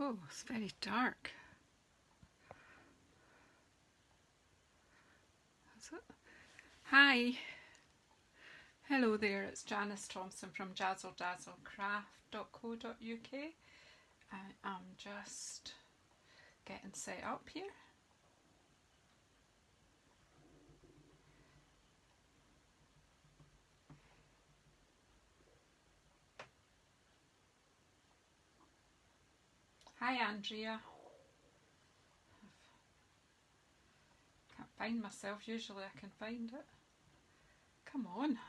Oh, it's very dark. Is it? Hi. Hello there, it's Janice Thompson from jazzledazzlecraft.co.uk. I am just getting set up here. Hi Andrea. Can't find myself, usually I can find it. Come on.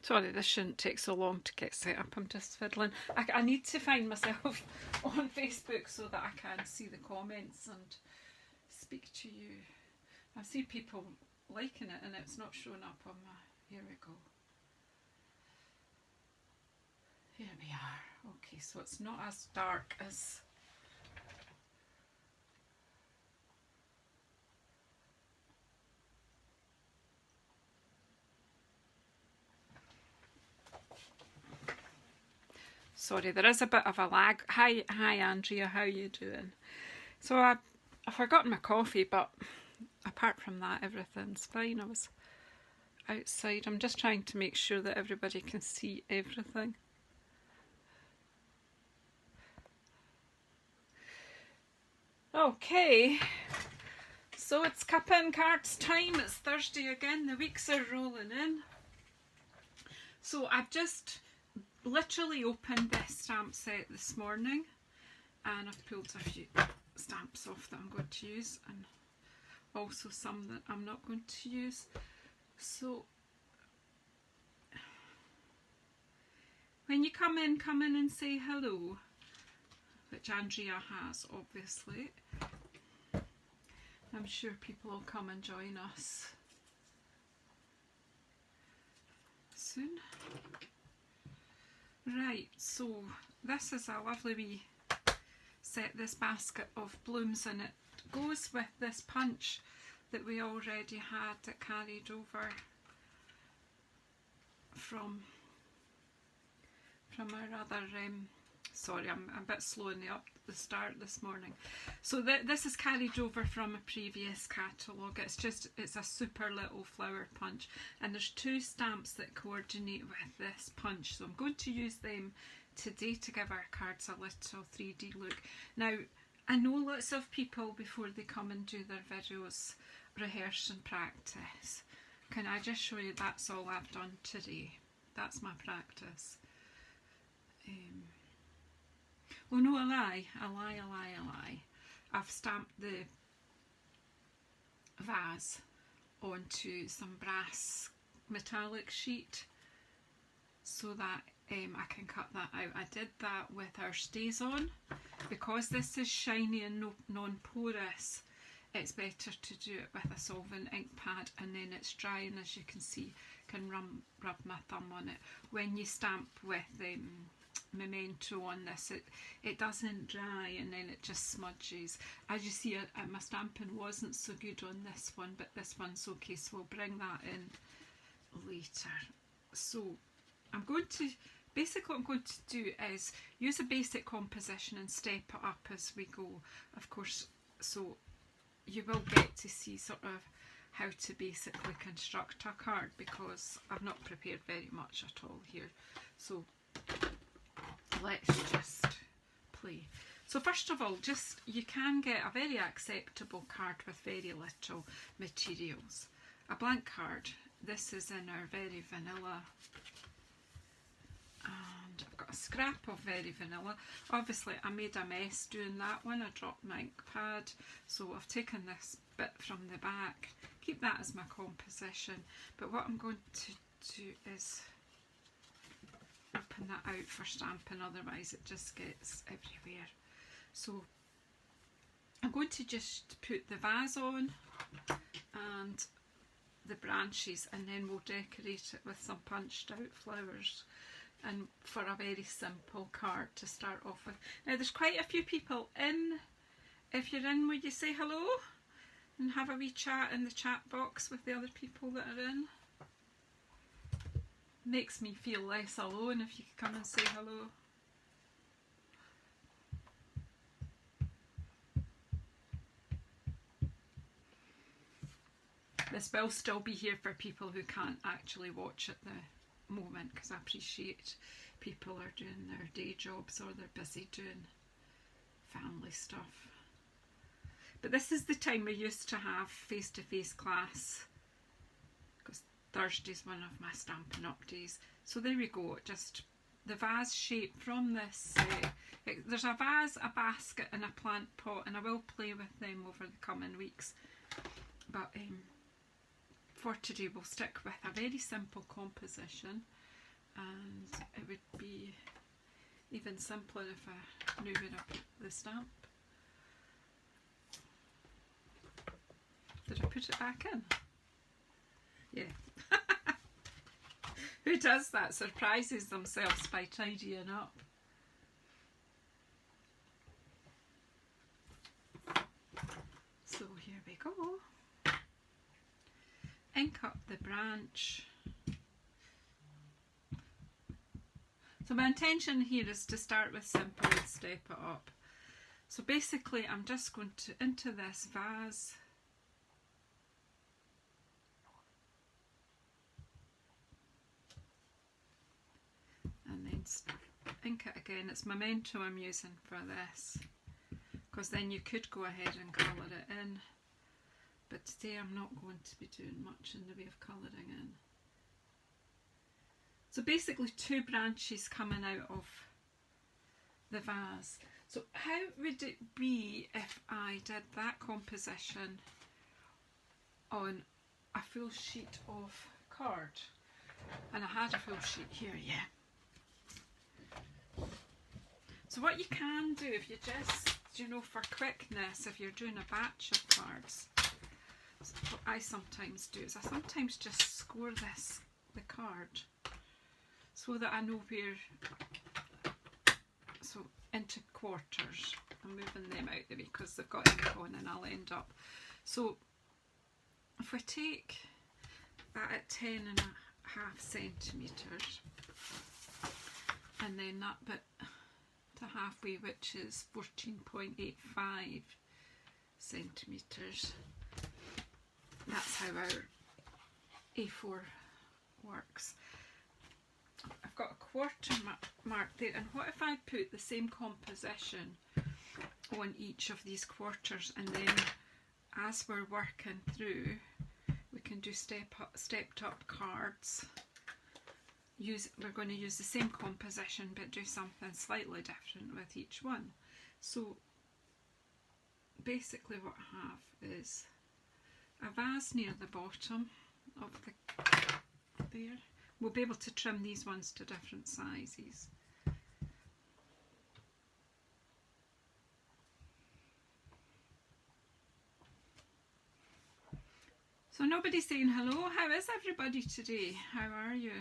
Sorry, this shouldn't take so long to get set up. I'm just fiddling. I need to find myself on Facebook so that I can see the comments and speak to you. I see people liking it and it's not showing up on my... Here we go. Here we are. Okay, so it's not as dark as... Sorry, there is a bit of a lag. Hi Andrea, how you doing? So I've forgotten my coffee, but apart from that, everything's fine. I was outside. I'm just trying to make sure that everybody can see everything. Okay, so it's Cuppa and cards time. It's Thursday again. The weeks are rolling in. So I've just literally opened this stamp set this morning and I've pulled a few stamps off that I'm going to use and also some that I'm not going to use. So when you come in and say hello, which Andrea has obviously. I'm sure people will come and join us soon. Right, so this is a lovely wee set, this basket of blooms, and it goes with this punch that we already had that carried over from our other sorry, I'm a bit slow in the start this morning. So this is carried over from a previous catalogue. It's a super little flower punch, and there's two stamps that coordinate with this punch. So I'm going to use them today to give our cards a little 3D look. Now, I know lots of people before they come and do their videos rehearse and practice. Can I just show you that's all I've done today? That's my practice. Oh no, a lie. I've stamped the vase onto some brass metallic sheet so that I can cut that out. I did that with our stays on. Because this is shiny and non-porous, it's better to do it with a solvent ink pad, and then it's dry, and as you can see, can rub my thumb on it. When you stamp with Memento on this, it doesn't dry and then it just smudges. As you see, my stamping wasn't so good on this one, but this one's okay, so we'll bring that in later. So basically what I'm going to do is use a basic composition and step it up as we go, of course, so you will get to see sort of how to basically construct a card, because I've not prepared very much at all here. So let's just play. So first of all, you can get a very acceptable card with very little materials. A blank card. This is in our very vanilla, and I've got a scrap of very vanilla. Obviously I made a mess doing that one. I dropped my ink pad, so I've taken this bit from the back. Keep that as my composition, but what I'm going to do is open that out for stamping, otherwise it just gets everywhere. So I'm going to just put the vase on and the branches, and then we'll decorate it with some punched out flowers, and for a very simple card to start off with. Now there's quite a few people in if you're in, would you say hello and have a wee chat in the chat box with the other people that are in? Makes me feel less alone if you could come and say hello. This will still be here for people who can't actually watch at the moment, because I appreciate people are doing their day jobs or they're busy doing family stuff. But this is the time we used to have face-to-face class, because Thursday's one of my Stampin' Up days. So there we go, just the vase shape from this. There's a vase, a basket and a plant pot, and I will play with them over the coming weeks. But for today we'll stick with a very simple composition, and it would be even simpler if I knew where I put the stamp. Did I put it back in? Yeah. Who does that? Surprises themselves by tidying up. So here we go. Ink up the branch. So my intention here is to start with simple and step it up. So basically I'm just going to into this vase, and then ink it again. It's Memento I'm using for this, because then you could go ahead and colour it in. But today I'm not going to be doing much in the way of colouring in. So basically 2 branches coming out of the vase. So how would it be if I did that composition on a full sheet of card? And I had a full sheet here, yeah. So what you can do, if you just, you know, for quickness, if you're doing a batch of cards, what I sometimes do is I sometimes just score the card, so that I know where, so into quarters. I'm moving them out the way because they've got ink on and I'll end up. So if we take that at 10.5 centimetres, and then that bit to halfway, which is 14.85 centimetres, that's how our A4 works. I've got a quarter mark there, and what if I put the same composition on each of these quarters, and then as we're working through we can do stepped up cards. We're going to use the same composition but do something slightly different with each one. So basically what I have is a vase near the bottom of there. We'll be able to trim these ones to different sizes. So nobody's saying hello. How is everybody today? How are you?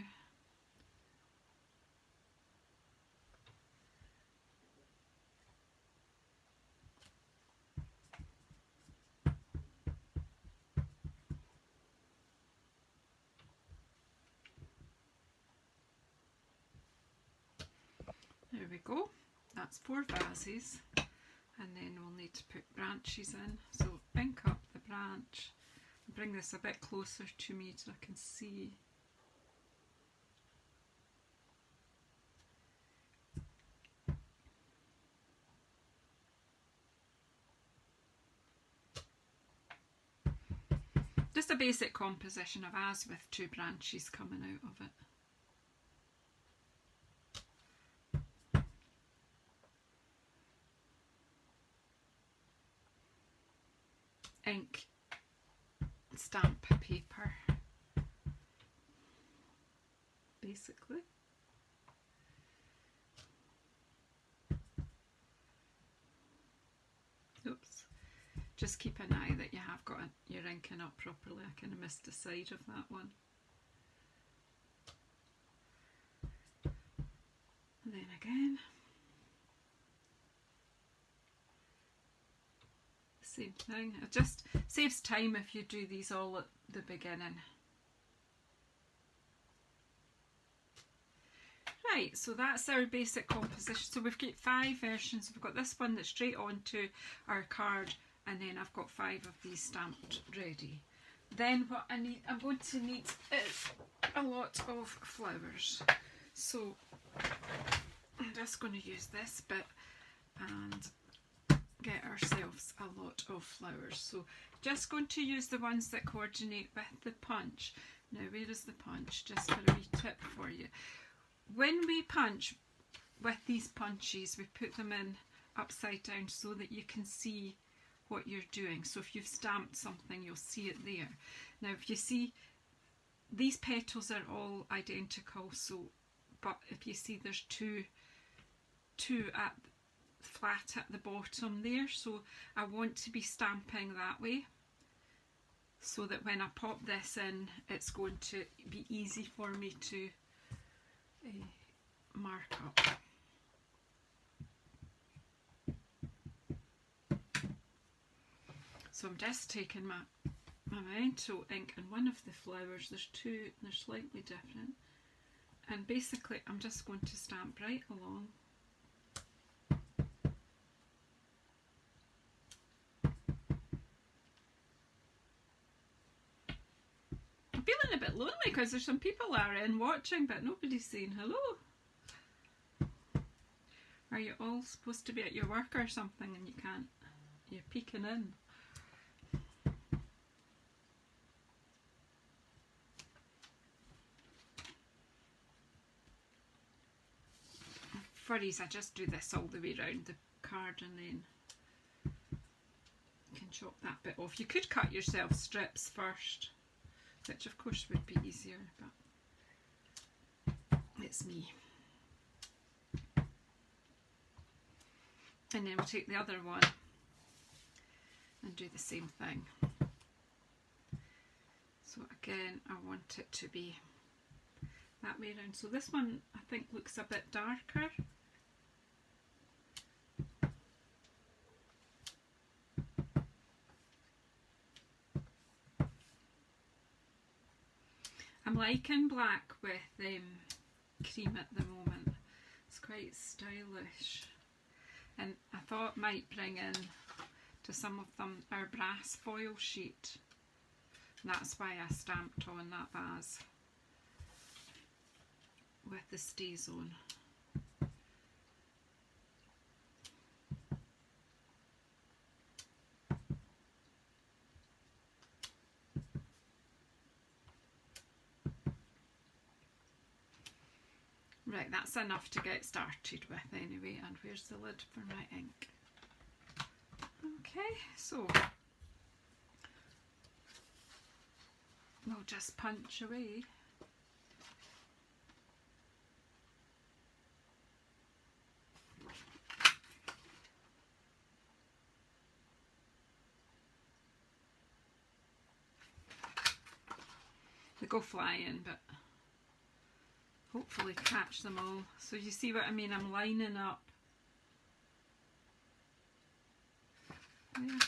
There we go. That's 4 vases, and then we'll need to put branches in. So ink up the branch. Bring this a bit closer to me so I can see. Just a basic composition of vase with 2 branches coming out of it. Ink, stamp paper, basically. Oops. Just keep an eye that you have got your inking up properly. I kind of missed the side of that one. And then again. same thing. It just saves time if you do these all at the beginning. Right, so that's our basic composition. So we've got 5 versions. We've got this one that's straight onto our card, and then I've got 5 of these stamped ready. Then what I'm going to need is a lot of flowers. So I'm just going to use this bit and get ourselves a lot of flowers. So just going to use the ones that coordinate with the punch. Now where is the punch? Just for a wee tip for you. When we punch with these punches, we put them in upside down so that you can see what you're doing. So if you've stamped something, you'll see it there. Now if you see, these petals are all identical, so but if you see there's two at flat at the bottom there, so I want to be stamping that way so that when I pop this in, it's going to be easy for me to mark up. So I'm just taking my Memento ink and one of the flowers, there's 2, they're slightly different, and basically I'm just going to stamp right along. I'm feeling a bit lonely because there's some people that are in watching but nobody's saying hello. Are you all supposed to be at your work or something and you can't? You're peeking in. For these I just do this all the way around the card and then you can chop that bit off. You could cut yourself strips first, which of course would be easier, but it's me. And then we'll take the other one and do the same thing. So again, I want it to be that way around. So this one I think looks a bit darker. I'm liking black with cream at the moment. It's quite stylish. And I thought might bring in to some of them our brass foil sheet. And that's why I stamped on that vase with the stay zone. Right, that's enough to get started with anyway. And where's the lid for my ink? Okay, so we'll just punch away. They go flying, but hopefully catch them all. So you see what I mean? I'm lining up there.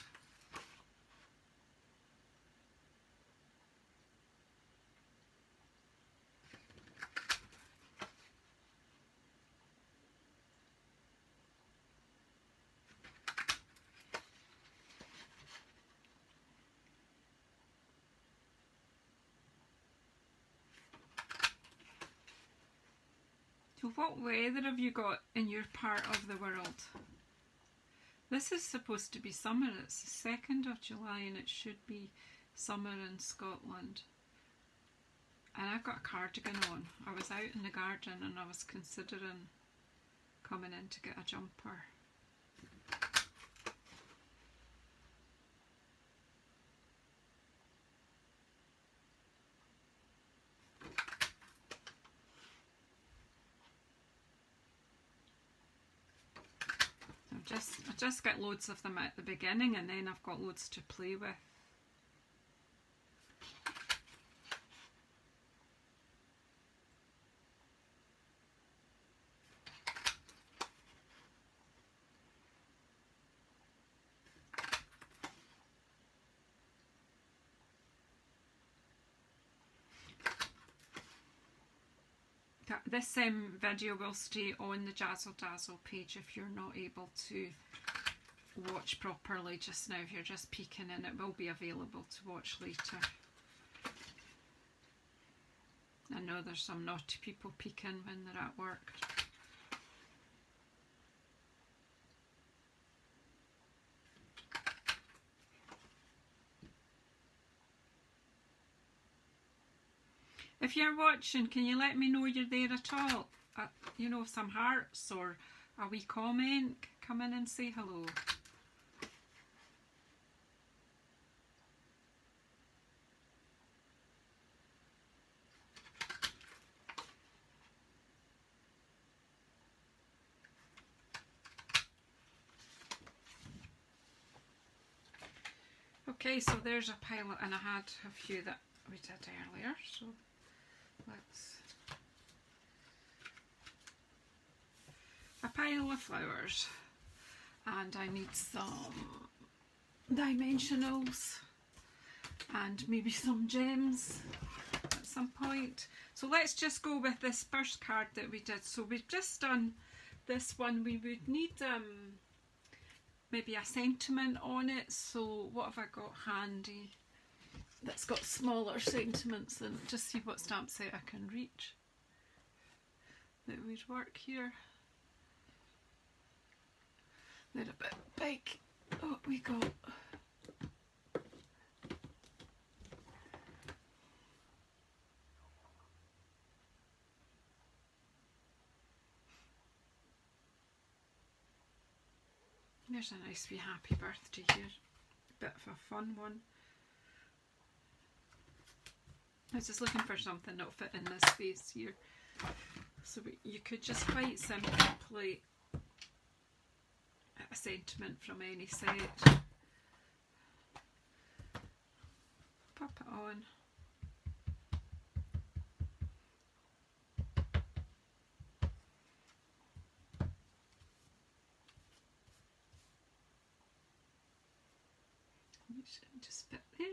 So what weather have you got in your part of the world? This is supposed to be summer. It's the 2nd of July and it should be summer in Scotland. And I've got a cardigan on. I was out in the garden and I was considering coming in to get a jumper. I just get loads of them at the beginning and then I've got loads to play with. this video will stay on the Jazzle Dazzle page if you're not able to watch properly just now. If you're just peeking in, it will be available to watch later. I know there's some naughty people peeking when they're at work. If you're watching, can you let me know you're there at all? You know, some hearts or a wee comment. Come in and say hello. Okay, so there's a pile, and I had a few that we did earlier, so let's... A pile of flowers, and I need some dimensionals and maybe some gems at some point. So let's just go with this first card that we did. So we've just done this one. We would need maybe a sentiment on it. So what have I got handy that's got smaller sentiments, and just see what stamp set I can reach that would work here. They're a bit big. Oh, we got there's a nice wee happy birthday here. Bit of a fun one. I was just looking for something that'll fit in this space here. So you could just quite simply a sentiment from any set. Pop it on. It should just fit there.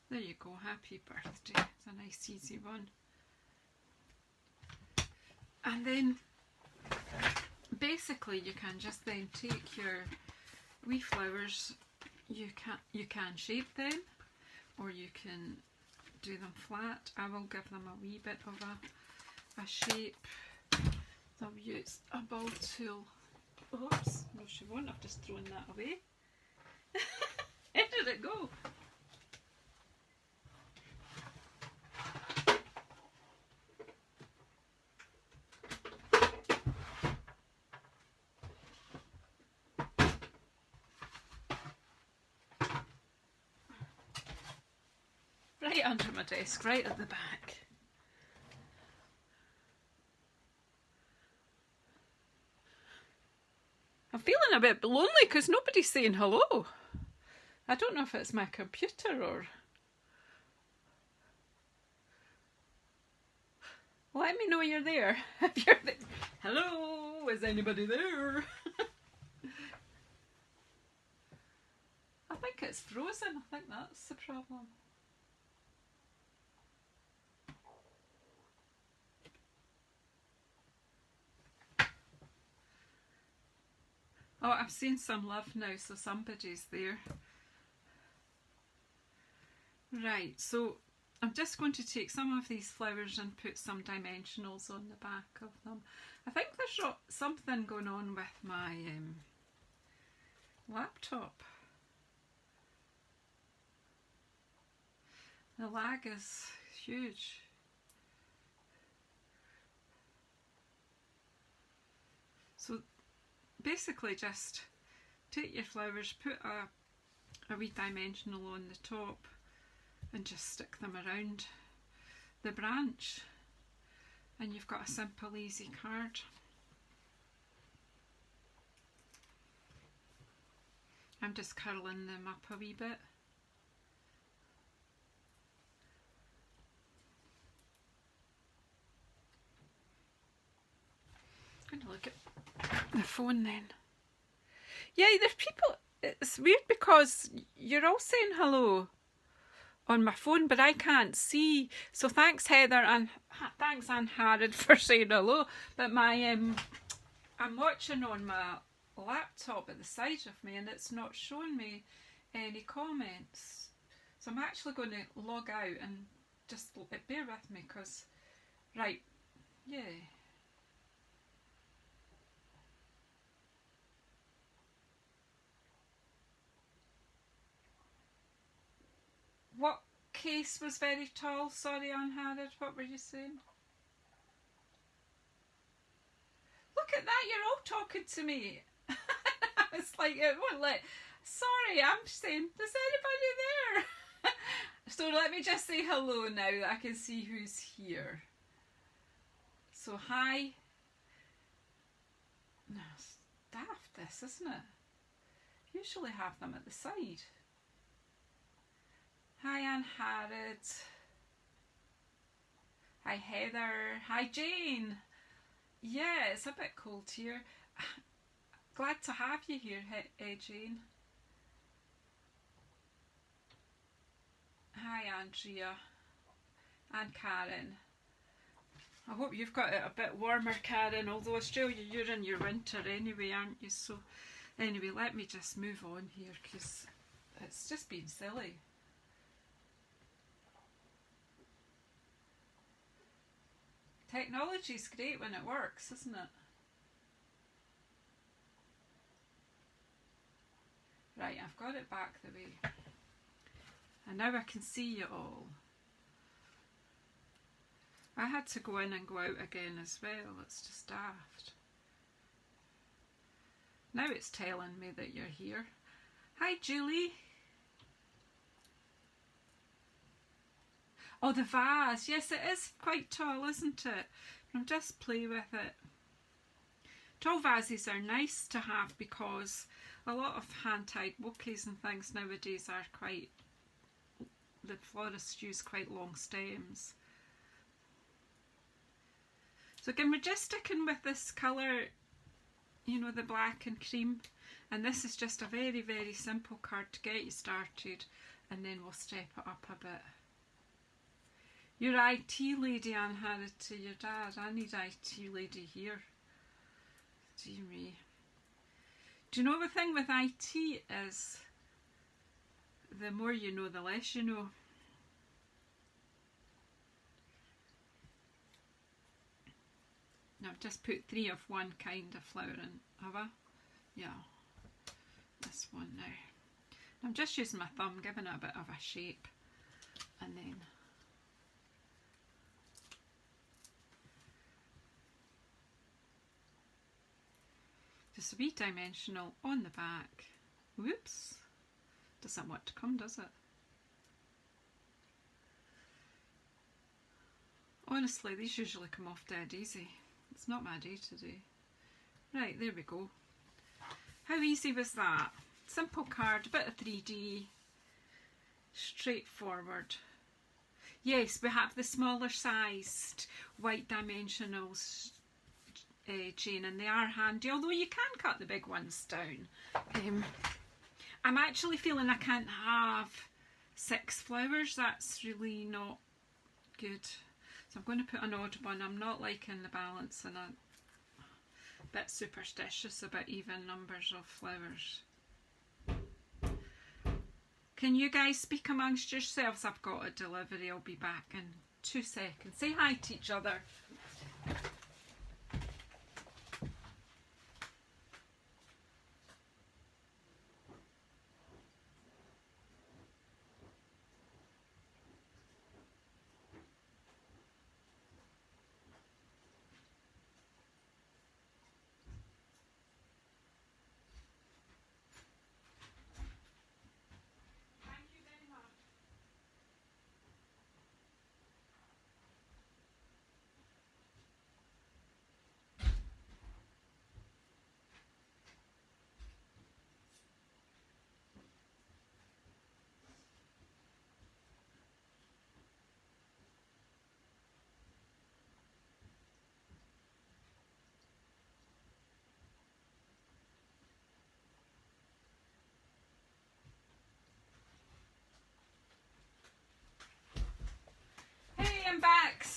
There you go, happy birthday. It's a nice easy one. And then basically you can just then take your wee flowers, you can shape them or you can do them flat. I will give them a wee bit of a shape. I'll use a ball tool. Oops, no she won't, I've just thrown that away. Where did it go? Right under my desk, right at the back. I'm feeling a bit lonely because nobody's saying hello. I don't know if it's my computer or... Let me know you're there. If you're there. Hello, is anybody there? I think it's frozen. I think that's the problem. Oh, I've seen some love now, so somebody's there. Right, so I'm just going to take some of these flowers and put some dimensionals on the back of them. I think there's something going on with my laptop. The lag is huge. So basically just take your flowers, put a wee dimensional on the top and just stick them around the branch and you've got a simple easy card. I'm just curling them up a wee bit. I'm going to look at the phone then. Yeah, there's people, it's weird because you're all saying hello on my phone, but I can't see. So thanks Heather and thanks Anne Harrod for saying hello. But my I'm watching on my laptop at the side of me and it's not showing me any comments. So I'm actually going to log out and just bear with me because, right, yeah. What case was very tall? Sorry, Anne Harrod, what were you saying? Look at that, you're all talking to me. It's like, it won't let... Sorry, I'm saying, is anybody there? So let me just say hello now that I can see who's here. So hi. No, it's daft this, isn't it? Usually have them at the side. Hi Anne Harrod. Hi Heather. Hi Jane. Yeah, it's a bit cold here. Glad to have you here, Jane. Hi Andrea and Karen. I hope you've got it a bit warmer, Karen, although Australia, you're in your winter anyway, aren't you? So anyway, let me just move on here because it's just been silly. Technology's great when it works, isn't it? Right, I've got it back the way. And now I can see you all. I had to go in and go out again as well. It's just daft. Now it's telling me that you're here. Hi, Julie. Oh, the vase. Yes, it is quite tall, isn't it? I'll just play with it. Tall vases are nice to have because a lot of hand-tied bouquets and things nowadays are quite... The florists use quite long stems. So again, we're just sticking with this colour, you know, the black and cream. And this is just a very, very simple card to get you started. And then we'll step it up a bit. Your IT lady, Anne Harrod, to your dad. I need IT lady here. Dear me. Do you know the thing with IT is the more you know, the less you know. Now I've just put 3 of one kind of flower in, have I? Yeah. This one now. I'm just using my thumb, giving it a bit of a shape. And then just a wee dimensional on the back. Whoops. Doesn't want to come, does it? Honestly, these usually come off dead easy. It's not my day today. Right, there we go. How easy was that? Simple card, a bit of 3D. Straightforward. Yes, we have the smaller sized white dimensionals, Jane, and they are handy, although you can cut the big ones down. I'm actually feeling I can't have 6 flowers. That's really not good. So I'm going to put an odd one. I'm not liking the balance and I'm a bit superstitious about even numbers of flowers. Can you guys speak amongst yourselves? I've got a delivery. I'll be back in 2 seconds. Say hi to each other.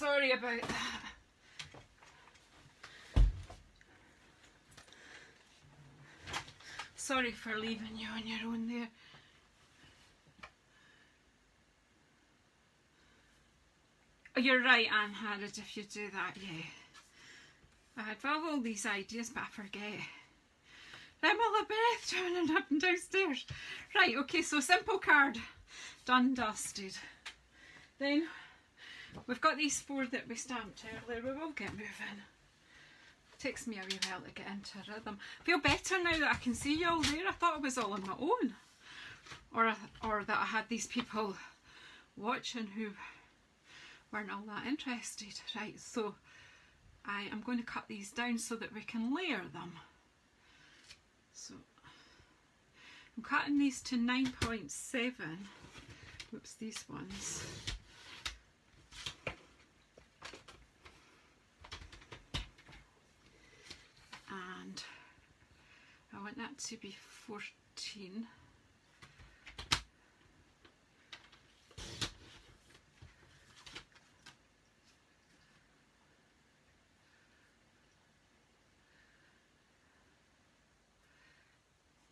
sorry about that. Sorry for leaving you on your own there. Oh, you're right, Anne Harrod, if you do that, yeah. I had all these ideas, but I forget. I'm all a breath running up and downstairs. Right, okay, so simple card. Done, dusted. Then we've got these 4 that we stamped earlier. We will get moving. Takes me a wee while to get into rhythm. I feel better now that I can see you all there. I thought I was all on my own. Or that I had these people watching who weren't all that interested. Right, so I am going to cut these down so that we can layer them. So I'm cutting these to 9.7. Whoops, these ones. And I want that to be 14.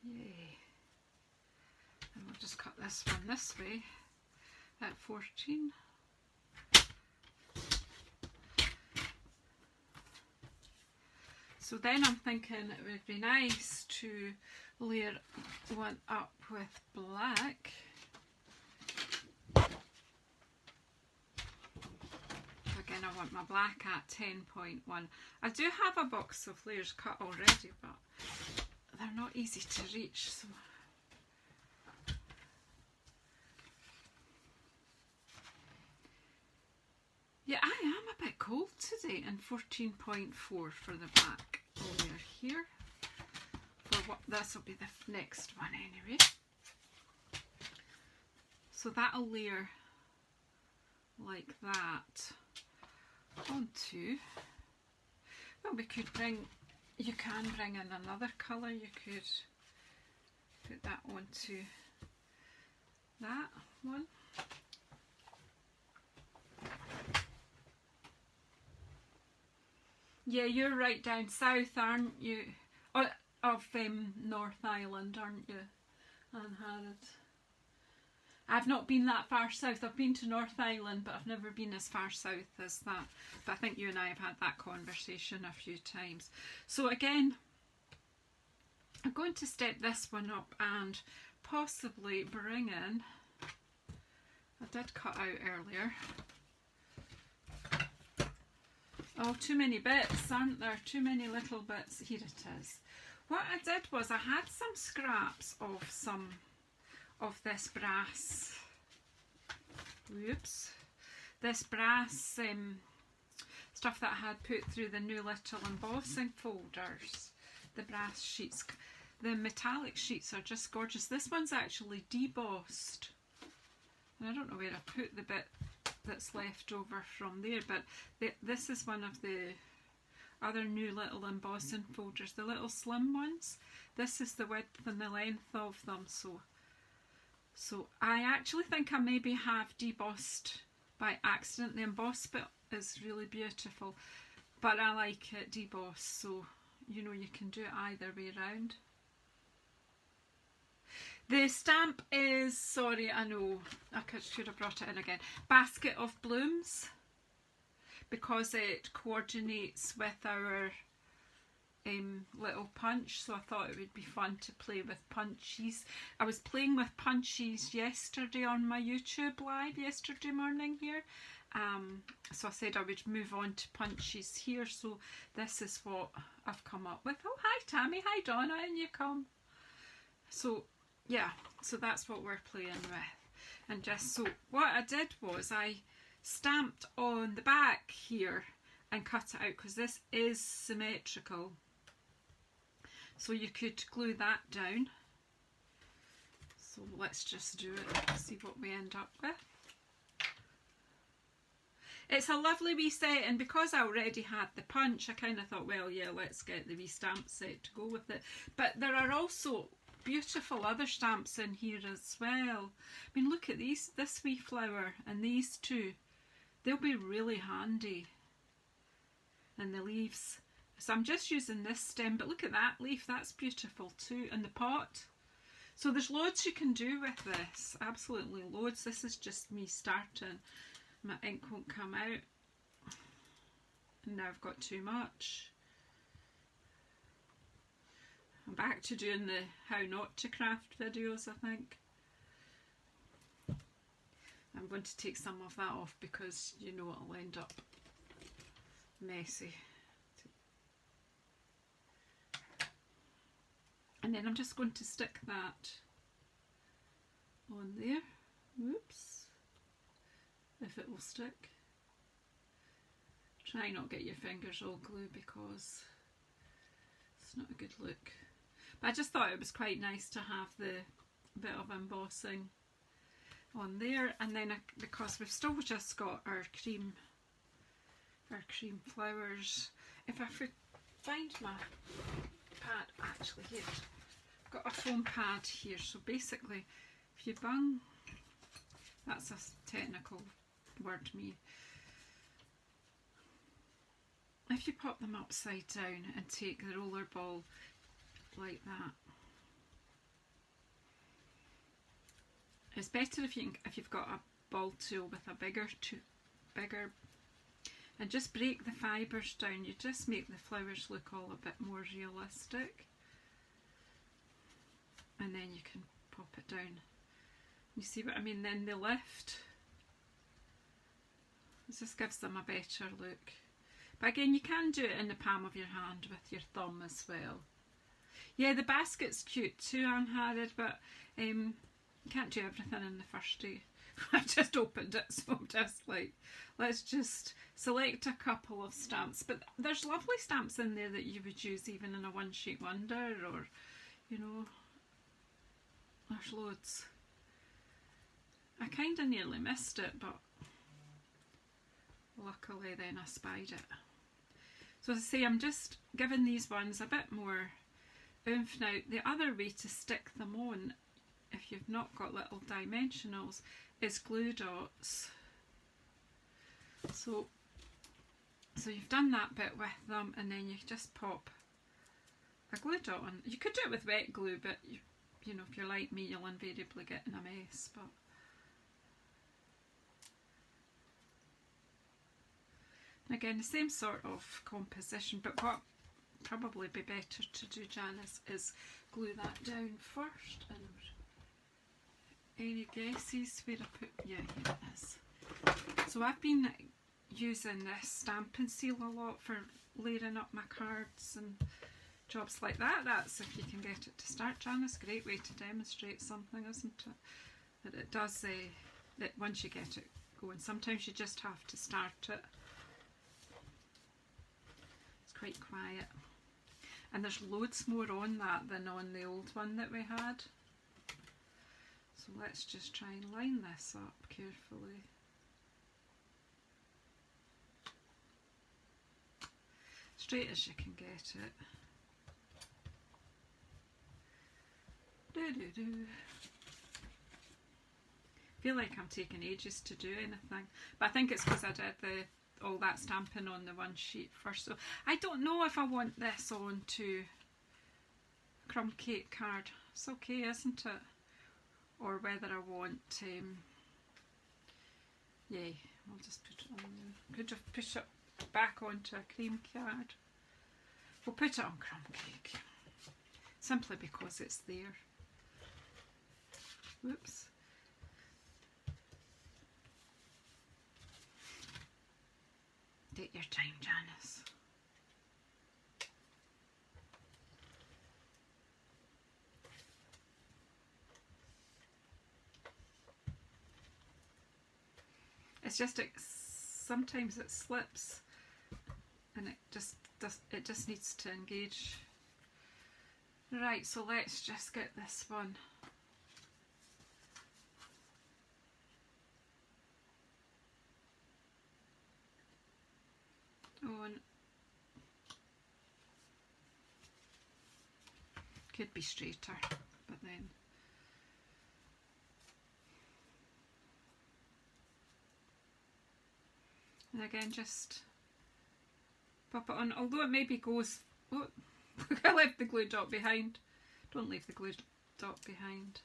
Yay. And we'll just cut this one this way at 14. So then I'm thinking it would be nice to layer one up with black. Again, I want my black at 10.1. I do have a box of layers cut already, but they're not easy to reach. So yeah, I am a bit cold today, and 14.4 for the back layer here. For what this will be the next one anyway. So that'll layer like that onto. Well, we could bring. You can bring in another colour. You could put that onto that one. Yeah, you're right down south, aren't you? Of North Island, aren't you, Anne Harrod? I've not been that far south. I've been to North Island, but I've never been as far south as that. But I think you and I have had that conversation a few times. So again, I'm going to step this one up and possibly bring in, I did cut out earlier. Oh, too many bits, aren't there? Too many little bits. Here it is. What I did was I had some scraps of this brass, whoops, this brass stuff that I had put through the new little embossing folders, the brass sheets. The metallic sheets are just gorgeous. This one's actually debossed, and I don't know where I put the bit that's left over from there, but this is one of the other new little embossing folders, the little slim ones. This is the width and the length of them, so I actually think I maybe have debossed by accident. The embossed bit is really beautiful, but I like it debossed, so you know you can do it either way around. The stamp is, sorry, I know, I should have brought it in again, Basket of Blooms, because it coordinates with our little punch, so I thought it would be fun to play with punchies. I was playing with punchies yesterday on my YouTube live yesterday morning here, so I said I would move on to punchies here, so this is what I've come up with. Oh, hi Tammy, hi Donna, and you come. So yeah, so that's what we're playing with. And just so what I did was I stamped on the back here and cut it out, because this is symmetrical, so you could glue that down. So let's just do it, see what we end up with. It's a lovely wee set, and because I already had the punch, I kind of thought, well, yeah, let's get the wee stamp set to go with it. But there are also beautiful other stamps in here as well. I mean, look at these, this wee flower and these two. they'll be really handy. And the leaves. So I'm just using this stem, but look at that leaf, that's beautiful too, and the pot. So there's loads you can do with this, absolutely loads. This is just me starting. My ink won't come out. And now I've got too much. I'm back to doing the how not to craft videos, I think. I'm going to take some of that off because you know it'll end up messy. And then I'm just going to stick that on there. Whoops. If it will stick. Try not get your fingers all glue because it's not a good look. But I just thought it was quite nice to have the bit of embossing on there. And then because we've still just got our cream flowers. If I find my pad, actually here, I've got a foam pad here, so basically if you bung, that's a technical word me, if you pop them upside down and take the roller ball like that, it's better if you've got a ball tool with a bigger and just break the fibres down. You just make the flowers look all a bit more realistic. And then you can pop it down. You see what I mean? Then they lift. It just gives them a better look. But again, you can do it in the palm of your hand with your thumb as well. Yeah, the basket's cute too, unharried, but you can't do everything in the first day. I just opened it, so I'm just like, let's just select a couple of stamps. But there's lovely stamps in there that you would use even in a one sheet wonder, or, you know, there's loads. I kind of nearly missed it, but luckily then I spied it. So as I say, I'm just giving these ones a bit more oomph now. The other way to stick them on, if you've not got little dimensionals, is glue dots. So you've done that bit with them, and then you just pop a glue dot on. You could do it with wet glue, but you know, if you're like me, you'll invariably get in a mess. But again, the same sort of composition, but what probably be better to do, Janice, is glue that down first. And any guesses where I put? Yeah, here it is. So I've been using this Stampin' Seal a lot for layering up my cards and jobs like that. That's if you can get it to start, Janice. Great way to demonstrate something, isn't it? But it does, once you get it going, sometimes you just have to start it. It's quite quiet. And there's loads more on that than on the old one that we had. So let's just try and line this up carefully. Straight as you can get it. Feel like I'm taking ages to do anything, but I think it's because I did all that stamping on the one sheet first. So I don't know if I want this on to crumb cake card. It's okay, isn't it? Or whether I want, yeah, I'll just put it on there. Could have put it back onto a cream card. We'll put it on crumb cake, simply because it's there. Whoops. Take your time, Janice. It's just sometimes it slips, and it just needs to engage. Right, so let's just get this one. On. Could be straighter, but then And again, just pop it on, although it maybe goes, oh, I left the glue dot behind. Don't leave the glue dot behind.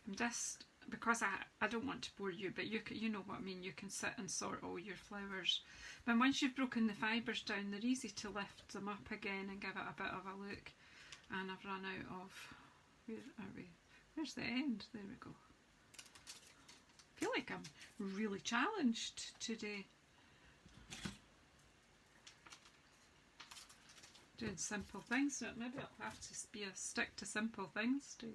I'm just, because I don't want to bore you, but you know what I mean, you can sit and sort all your flowers. But once you've broken the fibres down, they're easy to lift them up again and give it a bit of a look. And I've run out of, where are we? Where's the end? There we go. I feel like I'm really challenged today. Doing simple things, so maybe I'll have to stick to simple things too.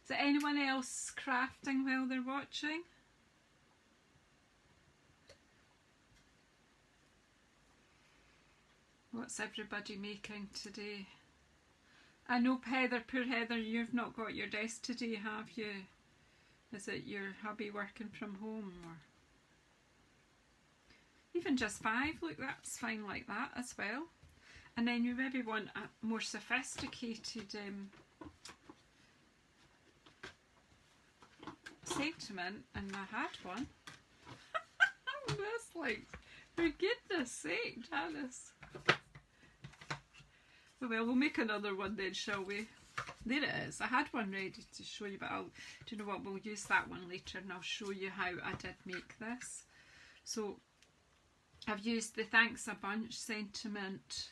Is there anyone else crafting while they're watching? What's everybody making today? I know Heather, poor Heather, you've not got your desk today, have you? Is it your hubby working from home? Or even just 5, look, that's fine like that as well. And then you maybe want a more sophisticated sentiment, and I had one. That's like, for goodness sake, Janice. Well, we'll make another one then, shall we? There it is. I had one ready to show you, but do you know what? We'll use that one later, and I'll show you how I did make this. So I've used the Thanks a Bunch sentiment.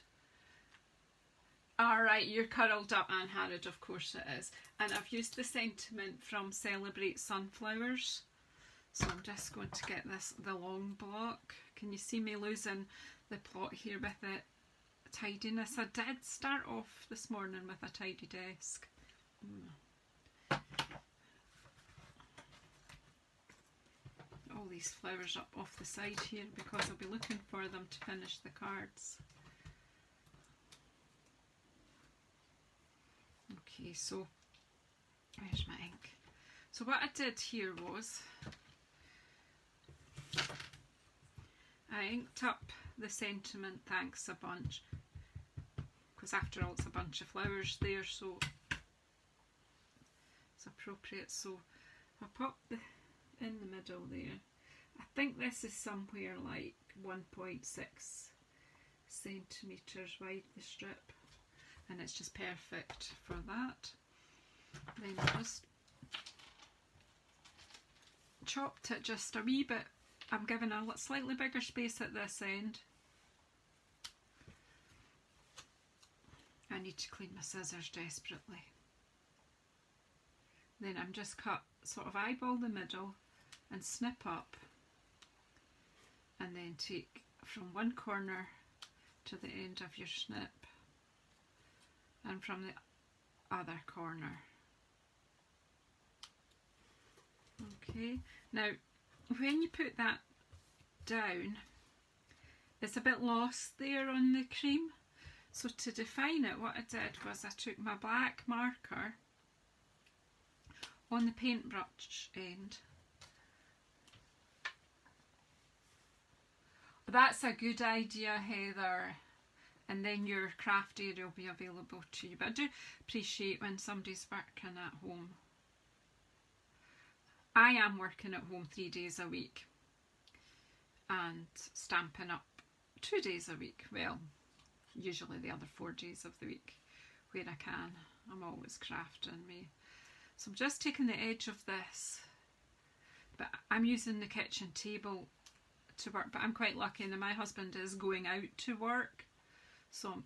Alright, you're curled up, Anne Harrod, of course it is. And I've used the sentiment from Celebrate Sunflowers. So I'm just going to get the long block. Can you see me losing the plot here with it? Tidiness. I did start off this morning with a tidy desk. All these flowers up off the side here because I'll be looking for them to finish the cards. Okay, so where's my ink? So what I did here was I inked up the sentiment Thanks a Bunch, because after all it's a bunch of flowers there, so it's appropriate. So I popped in the middle there. I think this is somewhere like 1.6 centimetres wide, the strip, and it's just perfect for that. Then I just chopped it just a wee bit. I'm giving a slightly bigger space at this end. I need to clean my scissors desperately. Then I'm just cut, sort of eyeball the middle and snip up, and then take from one corner to the end of your snip and from the other corner. Okay, now when you put that down, it's a bit lost there on the cream. So to define it, what I did was I took my black marker on the paintbrush end. That's a good idea, Heather. And then your craft area will be available to you. But I do appreciate when somebody's working at home. I am working at home 3 days a week and Stampin' Up 2 days a week. Well, usually the other 4 days of the week where I can. I'm always crafting me. So I'm just taking the edge of this, but I'm using the kitchen table to work, but I'm quite lucky that my husband is going out to work, so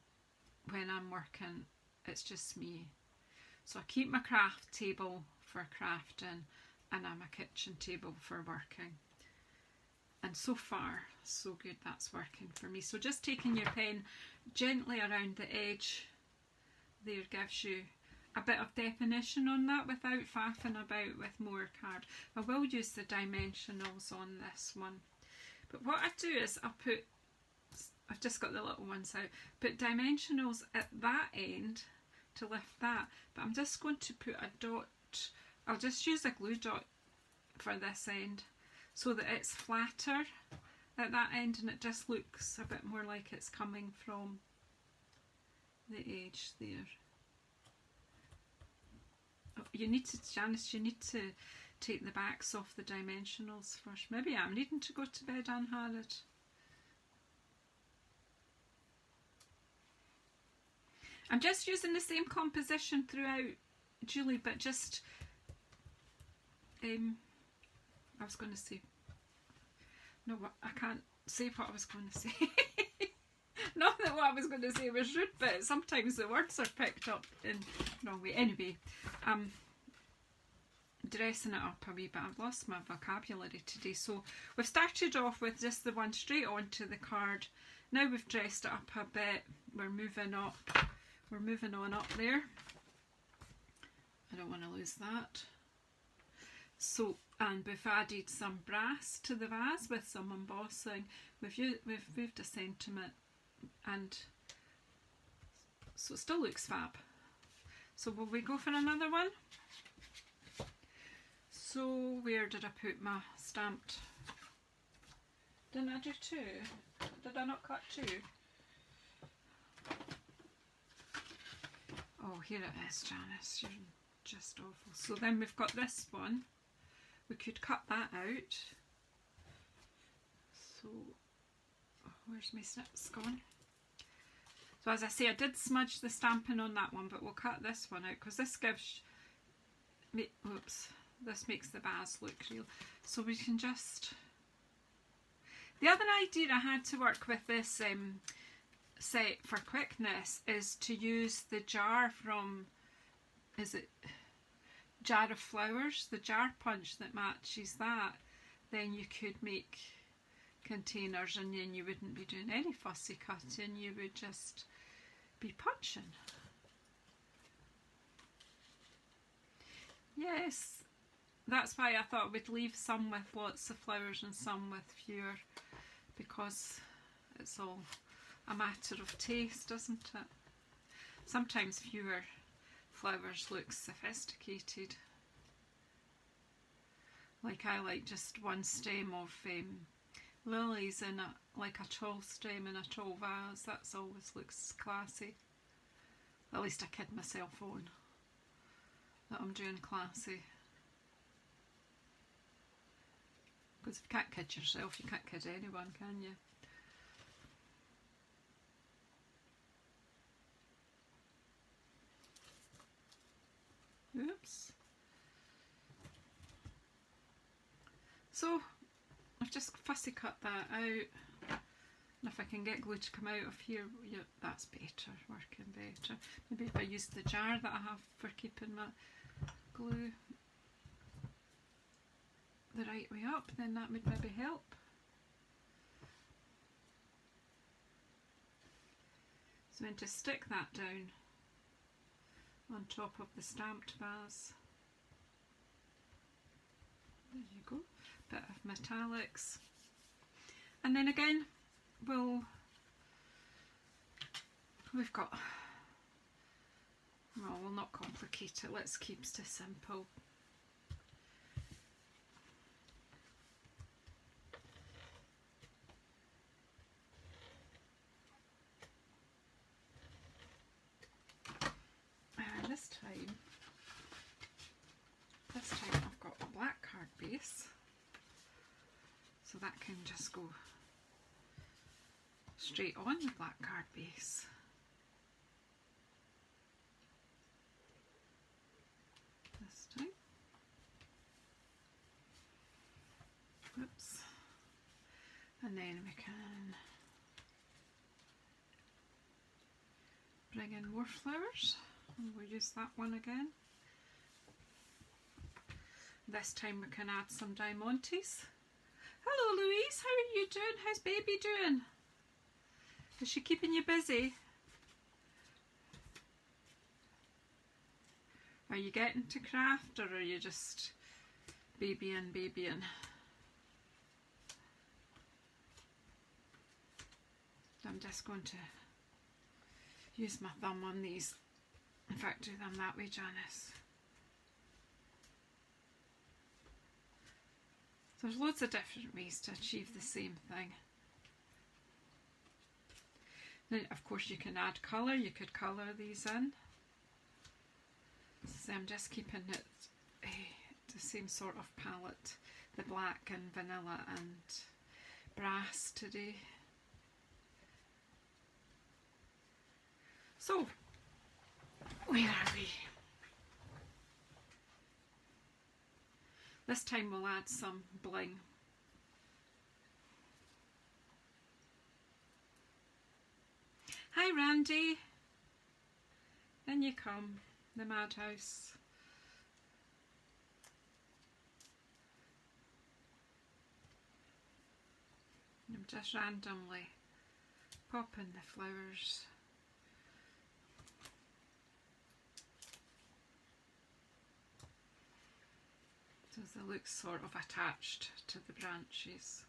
when I'm working it's just me. So I keep my craft table for crafting and I'm a kitchen table for working. And so far, so good, that's working for me. So just taking your pen gently around the edge there gives you a bit of definition on that without faffing about with more card. I will use the dimensionals on this one. But what I do is I've just got the little ones out, put dimensionals at that end to lift that. But I'm just going to put a dot, I'll just use a glue dot for this end, so that it's flatter at that end and it just looks a bit more like it's coming from the edge there. You need to, Janice, you need to take the backs off the dimensionals first. Maybe I'm needing to go to bed unharried. I'm just using the same composition throughout, Julie, but just, I was going to say, no, I can't say what I was going to say. Not that what I was going to say was rude, but sometimes the words are picked up in the wrong way. Anyway, dressing it up a wee bit. I've lost my vocabulary today. So we've started off with just the one straight onto the card. Now we've dressed it up a bit. We're moving up. We're moving on up there. I don't want to lose that. So, and we've added some brass to the vase with some embossing. We've moved a sentiment, and so it still looks fab. So will we go for another one? So where did I put my stamped? Didn't I do two? Did I not cut two? Oh, here it is, Janice. You're just awful. So then we've got this one. We could cut that out. So where's my snips gone? So as I say, I did smudge the stamping on that one, but we'll cut this one out because this gives me, oops, this makes the vase look real. So we can just, the other idea I had to work with this set for quickness is to use the jar from, is it Jar of Flowers, the jar punch that matches that. Then you could make containers and then you wouldn't be doing any fussy cutting, you would just be punching. Yes, that's why I thought we'd leave some with lots of flowers and some with fewer, because it's all a matter of taste, isn't it? Sometimes fewer flowers look sophisticated. Like I like just one stem of lilies in like a tall stem in a tall vase. That's always looks classy. At least I kid myself on that I'm doing classy. Because if you can't kid yourself, you can't kid anyone, can you? Oops. So I've just fussy cut that out, and if I can get glue to come out of here, yeah, that's better, working better. Maybe if I use the jar that I have for keeping my glue the right way up, then that would maybe help. So then to stick that down on top of the stamped vase. There you go. Bit of metallics. And then again, we've got, well, we'll not complicate it, let's keep it simple. And this time I've got a black card base, so that can just go straight on the black card base. This time. Oops. And then we can bring in more flowers. And we'll use that one again. This time we can add some diamantes. Hello Louise, how are you doing? How's baby doing? Is she keeping you busy? Are you getting to craft, or are you just babying? I'm just going to use my thumb on these. In fact, do them that way, Janice. There's loads of different ways to achieve the same thing. Then of course you can add colour, you could colour these in. So I'm just keeping it the same sort of palette, the black and vanilla and brass today. So, where are we? This time we'll add some bling. Hi Randy, in you come, the madhouse. I'm just randomly popping the flowers. So they look sort of attached to the branches.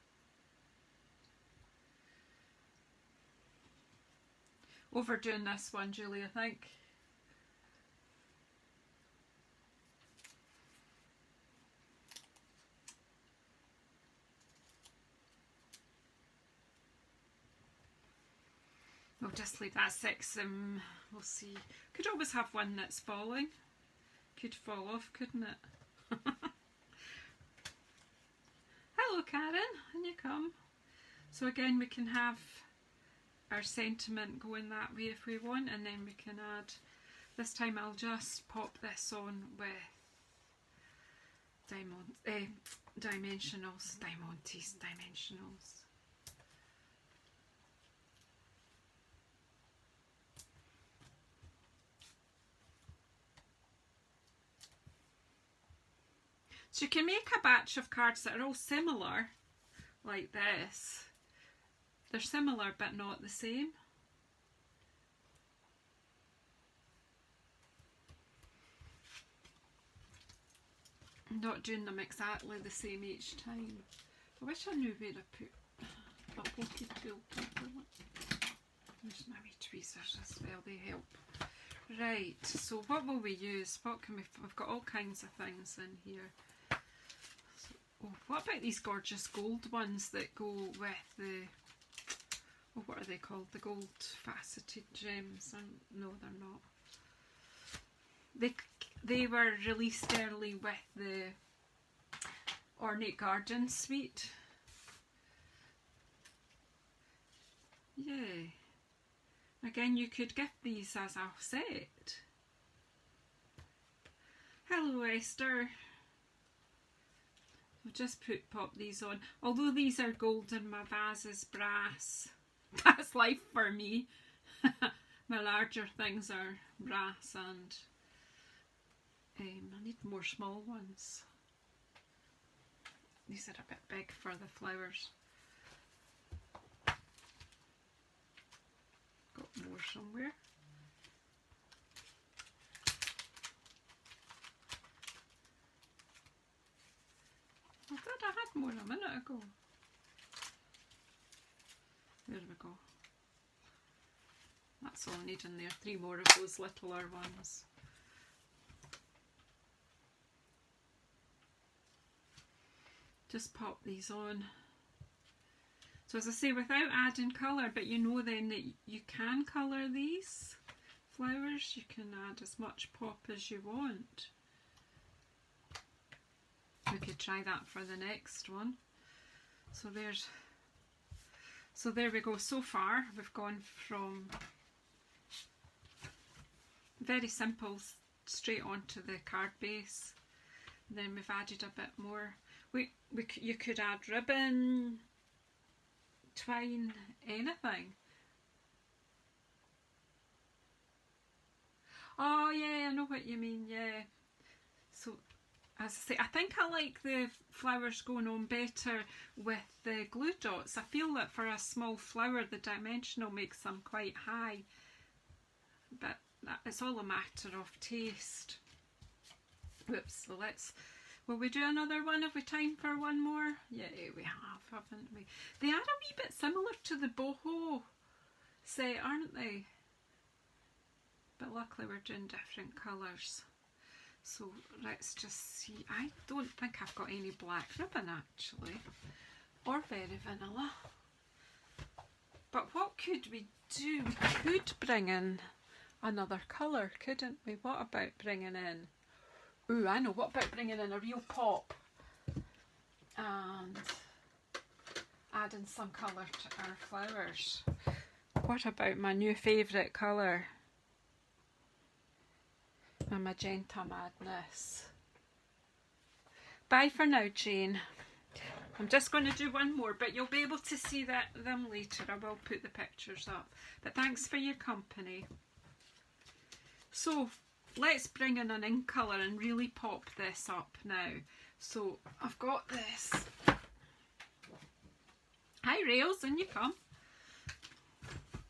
Overdoing this one, Julie, I think. We'll just leave that 6. We'll see. Could always have one that's falling. Could fall off, couldn't it? Hello Karen, and you come. So again, we can have our sentiment going that way if we want, and then we can add, this time I'll just pop this on with dimensionals. So you can make a batch of cards that are all similar, like this. They're similar but not the same. I'm not doing them exactly the same each time. I wish I knew where to put a pokey tool. There's my wee tweezers as well, they help. Right, so what will we use? What can we've got all kinds of things in here. So, oh, what about these gorgeous gold ones that go with the, oh, what are they called? The gold faceted gems? No, they're not. They were released early with the Ornate Garden suite. Yeah. Again, you could gift these as a set. Hello Esther. I'll just pop these on. Although these are gold and my vase is brass. That's life for me. My larger things are brass, and I need more small ones. These are a bit big for the flowers. Got more somewhere. I thought I had more a minute ago. There we go. That's all I need in there. 3 more of those littler ones. Just pop these on. So as I say, without adding colour, but you know then that you can colour these flowers. You can add as much pop as you want. We could try that for the next one. So there we go. So far we've gone from very simple straight onto the card base. And then we've added a bit more. You could add ribbon, twine, anything. Oh yeah, I know what you mean, yeah. So as I say, I think I like the flowers going on better with the glue dots. I feel that for a small flower the dimensional makes them quite high, but it's all a matter of taste. Whoops, so will we do another one? Have we time for one more? Yeah, we have, haven't we? They are a wee bit similar to the boho set, aren't they? But luckily we're doing different colours. So let's just see. I don't think I've got any black ribbon actually, or very vanilla. But what could we do? We could bring in another colour, couldn't we? What about bringing in, ooh, I know, what about bringing in a real pop and adding some colour to our flowers? What about my new favourite colour? My Magenta Madness. Bye for now, Jane. I'm just going to do one more, but you'll be able to see them later. I will put the pictures up. But thanks for your company. So let's bring in an ink colour and really pop this up now. So I've got this. Hi Rails, in you come.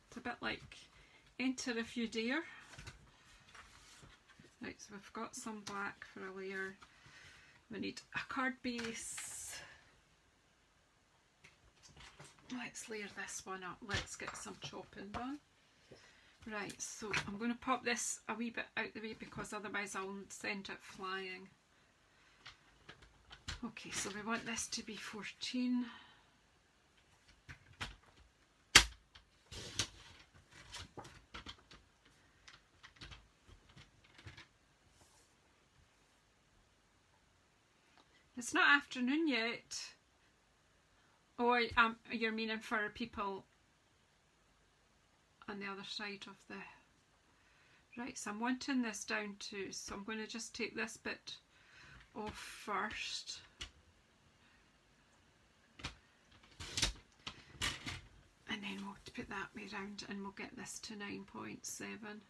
It's a bit like Enter If You Dare. Right, so we've got some black for a layer. We need a card base. Let's layer this one up. Let's get some chopping done. Right, so I'm going to pop this a wee bit out the way because otherwise I'll send it flying. Okay, so we want this to be 14. It's not afternoon yet. Or you're meaning for people on the other side of the... Right, so I'm wanting this down too, so I'm going to just take this bit off first. And then we'll put that way round and we'll get this to 9.7.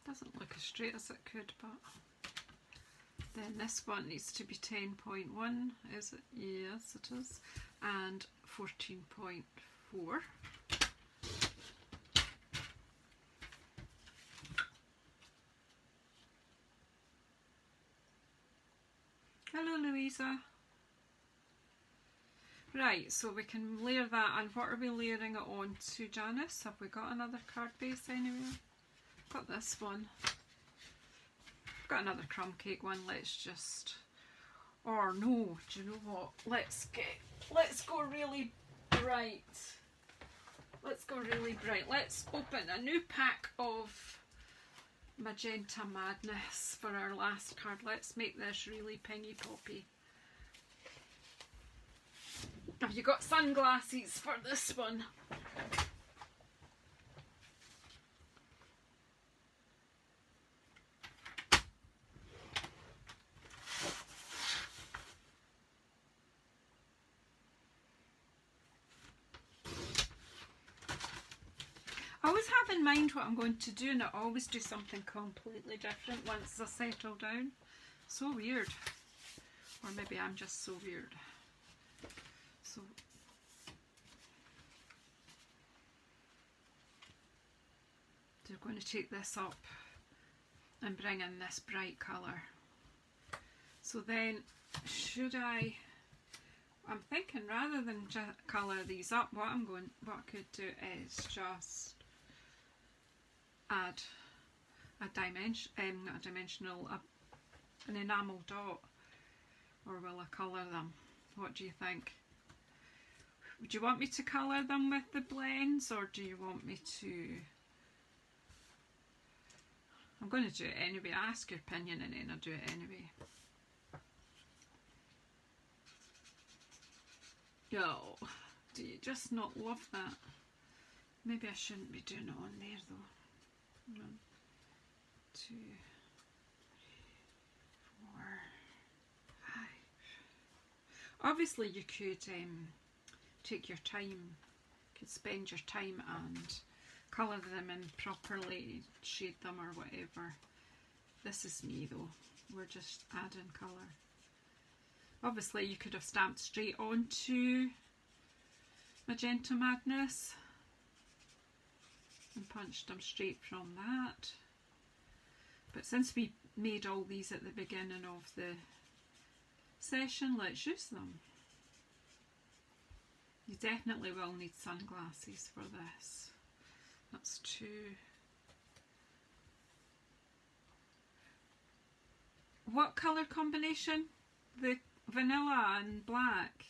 Doesn't look as straight as it could, but then this one needs to be 10.1, is it? Yes, it is. And 14.4. Hello, Louisa. Right, so we can layer that, and what are we layering it on to, Janice? Have we got another card base anywhere? Got this one. Got another crumb cake one. Let's just, or no, do you know what? Let's go really bright. Let's go really bright. Let's open a new pack of Magenta Madness for our last card. Let's make this really pingy poppy. Have you got sunglasses for this one? I always have in mind what I'm going to do, and I always do something completely different once I settle down. So weird. Or maybe I'm just so weird. So we're going to take this up and bring in this bright colour. So then, I'm thinking rather than colour these up, what I could do is just add an enamel dot, or will I colour them? What do you think? Would you want me to colour them with the blends, or do you want me to... I'm going to do it anyway. Ask your opinion and then I'll do it anyway. Oh, do you just not love that? Maybe I shouldn't be doing it on there though. 1, 2, 3, 4, 5. Obviously you could take your time, could spend your time and colour them and properly shade them or whatever. This is me though, we're just adding colour. Obviously you could have stamped straight onto Magenta Madness and punched them straight from that. But since we made all these at the beginning of the session, let's use them. You definitely will need sunglasses for this. That's 2. What colour combination? The vanilla and black?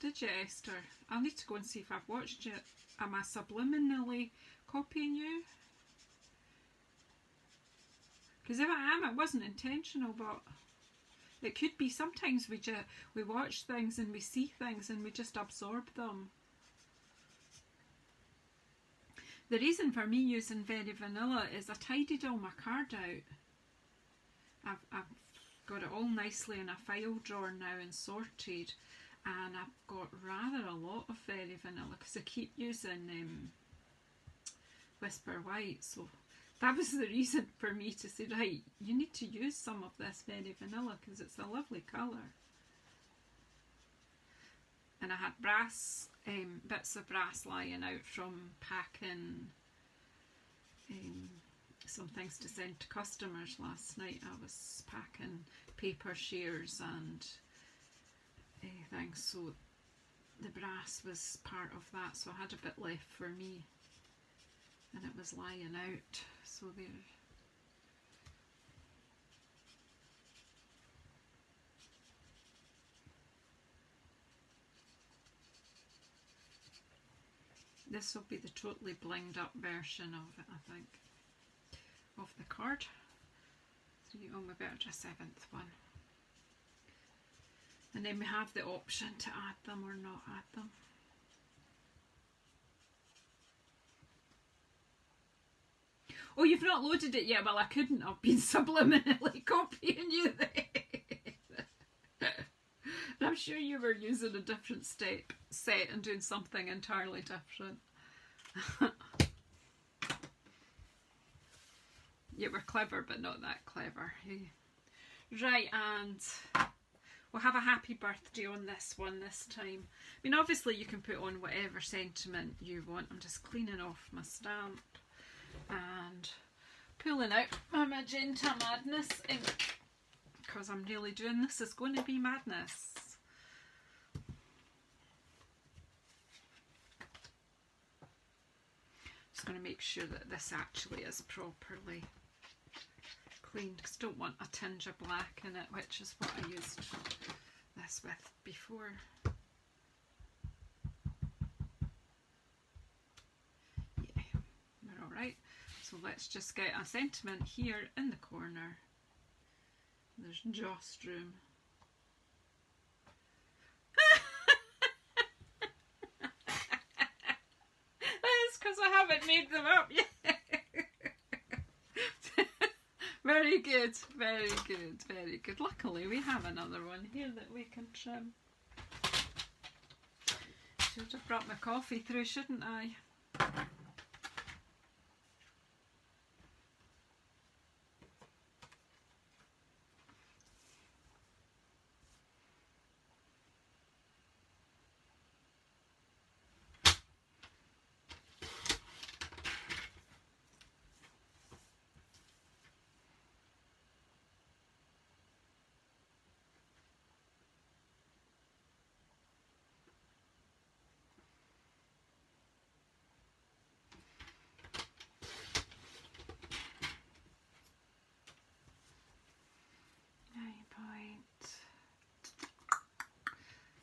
Did you, Esther? I'll need to go and see if I've watched it. Am I subliminally copying you? Because if I am, it wasn't intentional, but it could be. Sometimes we watch things and we see things and we just absorb them. The reason for me using Very Vanilla is I tidied all my card out. I've got it all nicely in a file drawer now and sorted, and I've got rather a lot of Very Vanilla because I keep using Whisper White, so that was the reason for me to say, right, you need to use some of this Very Vanilla because it's a lovely colour. And I had brass, bits of brass lying out from packing some things to send to customers last night. I was packing paper shears and things, so the brass was part of that, so I had a bit left for me and it was lying out, so there. This will be the totally blinged up version of it, I think, of the card. So you owe me better a 7th one. And then we have the option to add them or not add them. Oh, you've not loaded it yet? Well, I couldn't have been subliminally copying you there. I'm sure you were using a different set and doing something entirely different. You were clever, but not that clever. Right, and we'll have a happy birthday on this one this time. I mean, obviously you can put on whatever sentiment you want. I'm just cleaning off my stamp and pulling out my Magenta Madness ink because I'm really doing this. Is going to be madness. Just going to make sure that this actually is properly cleaned because I don't want a tinge of black in it, which is what I used this with before. Yeah, we're alright. So let's just get a sentiment here in the corner. There's just room. That's because I haven't made them up yet. Very good, very good, very good. Luckily we have another one here that we can trim. Should have brought my coffee through, shouldn't I?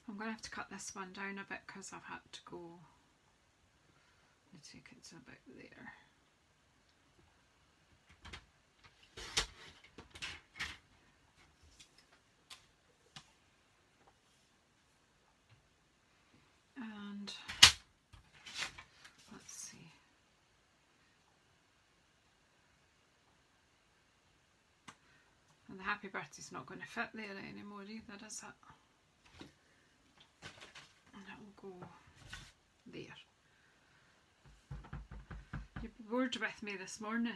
I'm going to have to cut this one down a bit because I've had to go. I think it's about there. And let's see. And the happy birthday's not going to fit there anymore either, is it? Go there. You were bored with me this morning.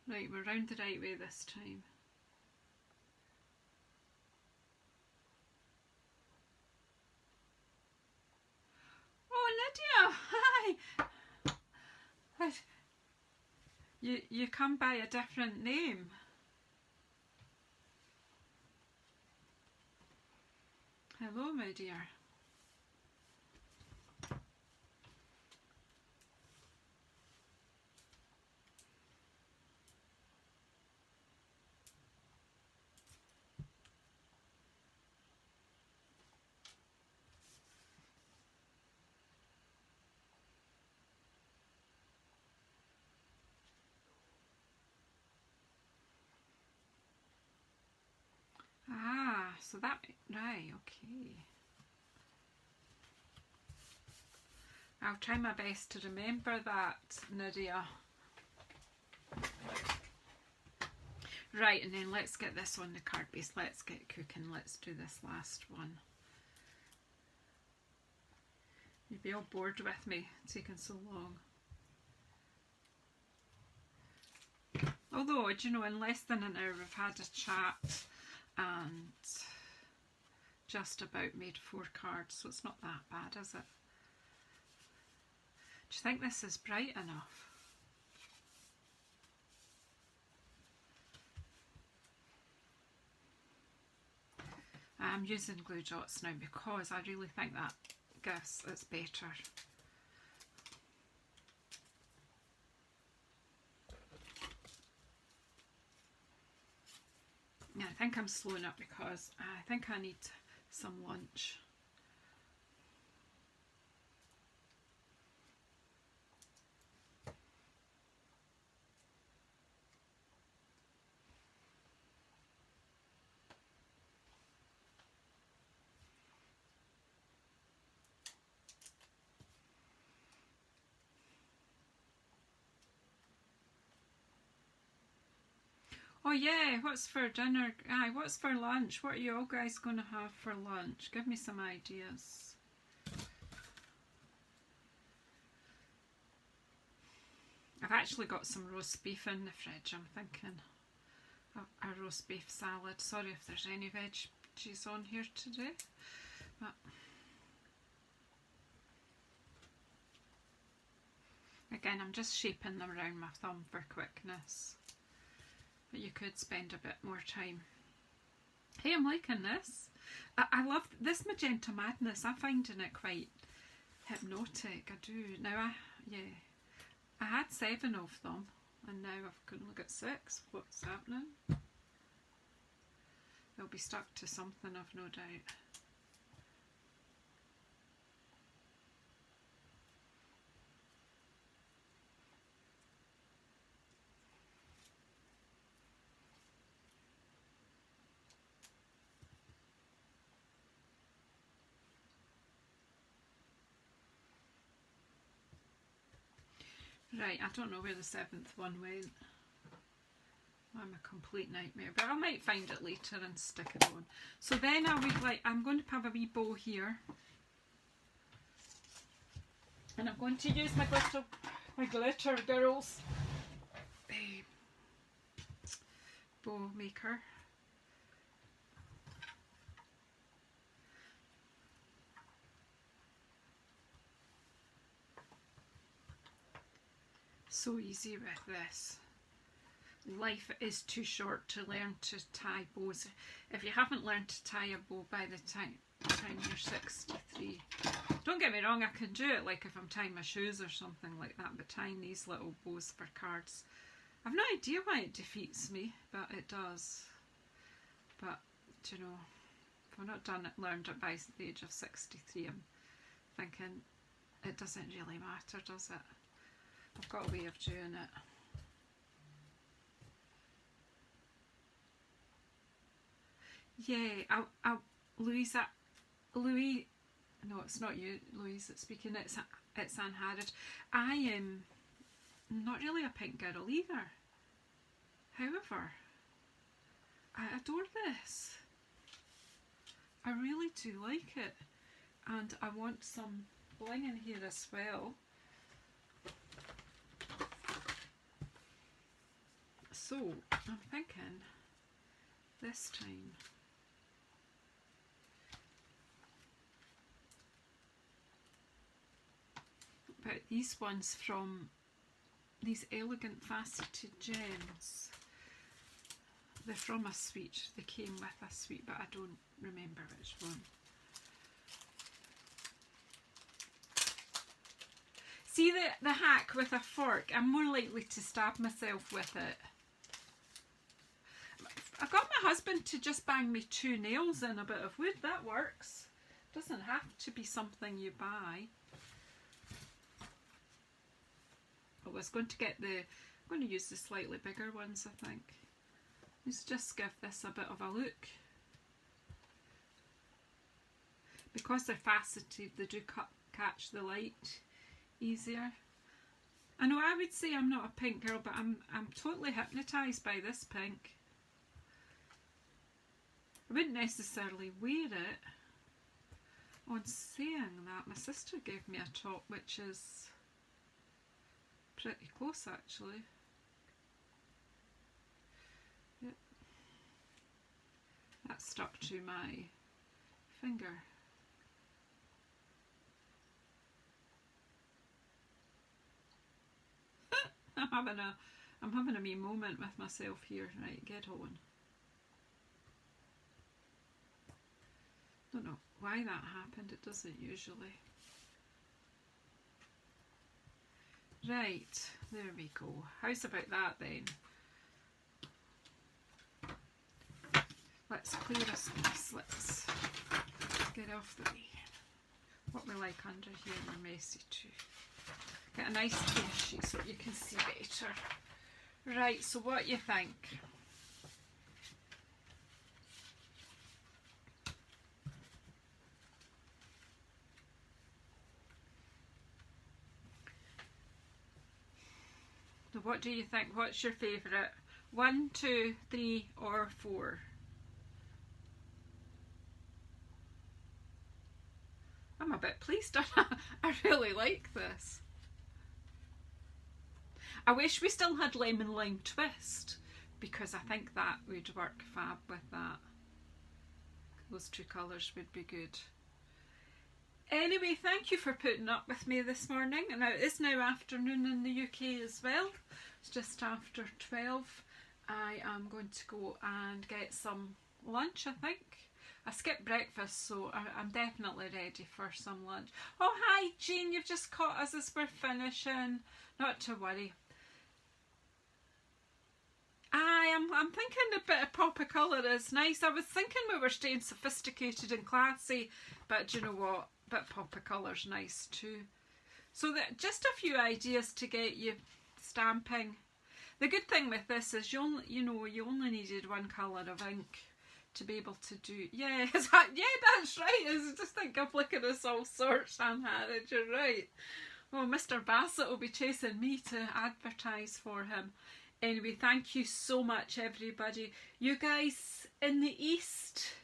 Right, we're round the right way this time. Oh, Lydia! Hi! You come by a different name. Hello, my dear. So that, right, okay. I'll try my best to remember that, Nadia. Right, and then let's get this on the card base. Let's get cooking. Let's do this last one. You'd be all bored with me taking so long. Although, do you know, in less than an hour we've had a chat and just about made 4 cards, so it's not that bad, is it? Do you think this is bright enough? I'm using glue dots now because I really think that gives it's better. Yeah, I think I'm slowing up because I think I need some lunch. Oh yeah, what's for dinner? Aye, what's for lunch? What are you all guys going to have for lunch? Give me some ideas. I've actually got some roast beef in the fridge. I'm thinking a roast beef salad. Sorry if there's any veggies on here today. But again, I'm just shaping them around my thumb for quickness. But you could spend a bit more time. Hey, I'm liking this. I love this Magenta Madness. I'm finding it quite hypnotic. I do. Now, I had 7 of them, and now I've only got 6. What's happening? They'll be stuck to something, I've no doubt. Right, I don't know where the 7th one went. I'm a complete nightmare, but I might find it later and stick it on. So then I'm going to have a wee bow here. And I'm going to use my glitter girls bow maker. So easy with this. Life is too short to learn to tie bows. If you haven't learned to tie a bow by the time you're 63, don't get me wrong, I can do it like if I'm tying my shoes or something like that, but tying these little bows for cards, I've no idea why it defeats me, but it does. But, you know, if I've not learned it by the age of 63, I'm thinking it doesn't really matter, does it? I've got a way of doing it. Yeah, Louise, no, it's not you, Louise, that's speaking. It's Anne Harrod. I am not really a pink girl either. However, I adore this. I really do like it, and I want some bling in here as well. So I'm thinking this time about these ones from these Elegant Faceted Gems. They're from a suite. They came with a suite, but I don't remember which one. See the hack with a fork? I'm more likely to stab myself with it. I got my husband to just bang me 2 nails in a bit of wood. That works. Doesn't have to be something you buy. I was going to get I'm going to use the slightly bigger ones, I think. Let's just give this a bit of a look. because they're faceted, they do catch the light easier. I know I would say I'm not a pink girl, but I'm totally hypnotised by this pink. I wouldn't necessarily wear it. On saying that, my sister gave me a top which is pretty close actually. Yep. That stuck to my finger. I'm having a wee moment with myself here. Right, get on. Don't know why that happened, it doesn't usually. Right, there we go. How's about that then? Let's clear a space, let's get off the way. What we like under here, we're messy too. Get a nice clear sheet so you can see better. Right, so what you think? So what do you think? What's your favourite? 1, 2, 3 or 4? I'm a bit pleased. I really like this. I wish we still had lemon lime twist, because I think that would work fab with that. Those two colours would be good. Anyway, thank you for putting up with me this morning. And it's now afternoon in the UK as well. It's just after 12. I am going to go and get some lunch, I think. I skipped breakfast, so I'm definitely ready for some lunch. Oh, hi Jean, you've just caught us as we're finishing. Not to worry. I'm thinking a bit of popper colour is nice. I was thinking we were staying sophisticated and classy, but do you know what? A bit popper colour's nice too. So that just a few ideas to get you stamping. The good thing with this is you only needed one colour of ink to be able to do. Yeah, that's right. I just think of looking at all sorts, Anne Harrod, you're right. Well, Mr. Bassett will be chasing me to advertise for him. Anyway, thank you so much, everybody. You guys in the East,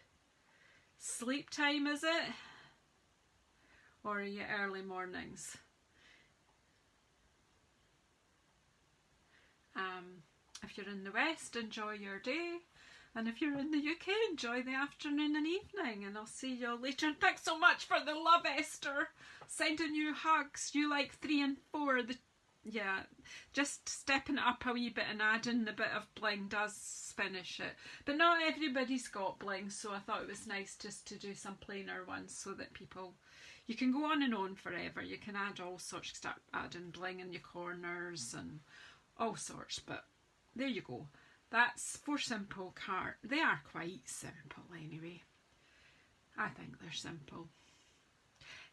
sleep time, is it? Or are you early mornings? If you're in the West, enjoy your day. And if you're in the UK, enjoy the afternoon and evening. And I'll see you all later. And thanks so much for the love, Esther. Sending you hugs. You like 3 and 4. Yeah, just stepping it up a wee bit and adding a bit of bling does finish it. But not everybody's got bling, so I thought it was nice just to do some plainer ones so that people... You can go on and on forever. You can add all sorts, start adding bling in your corners and all sorts. But there you go. That's 4 simple cards. They are quite simple anyway. I think they're simple.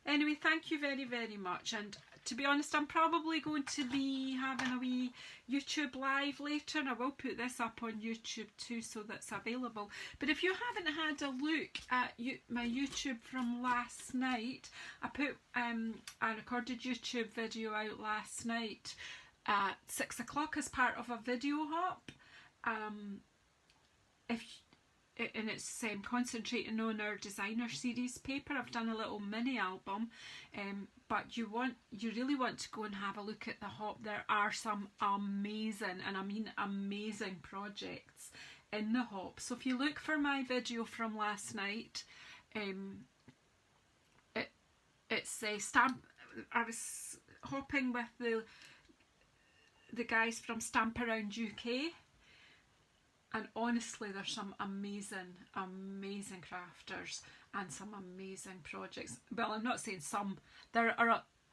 Anyway, thank you very, very much. And to be honest, I'm probably going to be having a wee YouTube live later. And I will put this up on YouTube too, so that's available. But if you haven't had a look at my YouTube from last night, I recorded YouTube video out last night at 6 o'clock as part of a video hop. And it's concentrating on our designer series paper. I've done a little mini album, but you really want to go and have a look at the hop. There are some amazing, and I mean amazing, projects in the hop. So if you look for my video from last night, it's a stamp. I was hopping with the guys from Stamp Around UK. And honestly, there's some amazing, amazing crafters and some amazing projects. Well, I'm not saying some.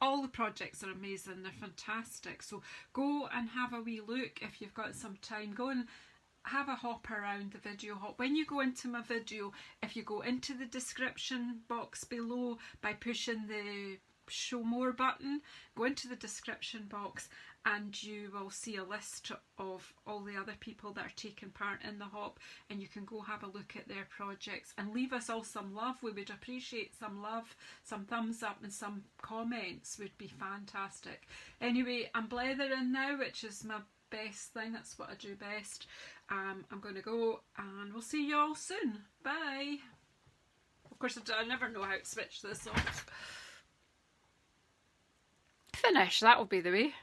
All the projects are amazing. They're fantastic. So go and have a wee look if you've got some time. Go and have a hop around the video hop. When you go into my video, if you go into the description box below by pushing the show more button, go into the description box and you will see a list of all the other people that are taking part in the hop, and you can go have a look at their projects and leave us all some love. We would appreciate some love, some thumbs up and some comments would be fantastic. Anyway, I'm blethering now, which is my best thing, that's what I do best. I'm going to go and we'll see you all soon. Bye. Of course I never know how to switch this off. Finish, that will be the way.